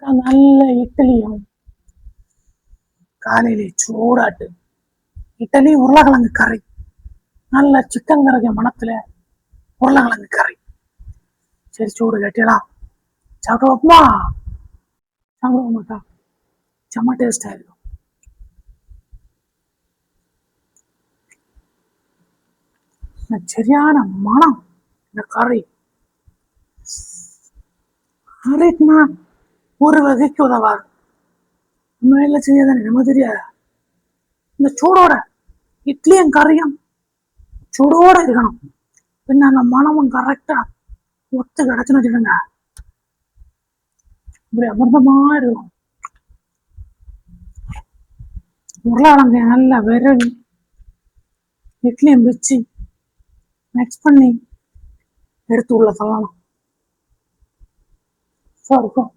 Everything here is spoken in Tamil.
நல்ல இட்லியும் காலையிலே சூடாட்டு இட்லி உருளைக்கிழங்கு கறி, நல்ல சிக்கன் கறி மணத்துல உருளைக்கிழங்கு கறி. சரி சூடு கட்டிடலாம், சாப்பிட்டு வைப்போமா? சாப்பிடுவோம் மாட்டா, செம்ம டேஸ்டா இருக்கும். சரியான மனம் இந்த கறி. கறிக்குனா ஒரு வகைக்கு உதவாது, உண்மையில செய்யாதானே நமக்கு தெரியாது. இந்த சூடோட இட்லியும் கறியும் சூடோட இருக்கணும், பின்ன அந்த மனமும் கரெக்டா ஒத்து கிடைச்சுன்னு வச்சுக்கோங்க, இப்படி அமிர்தமா இருக்கும். உருளைக்கிழங்கு நல்லா விரவி இட்லியும் வச்சு மிக்ஸ் பண்ணி எடுத்து உள்ள தள்ளணும். இருக்கும்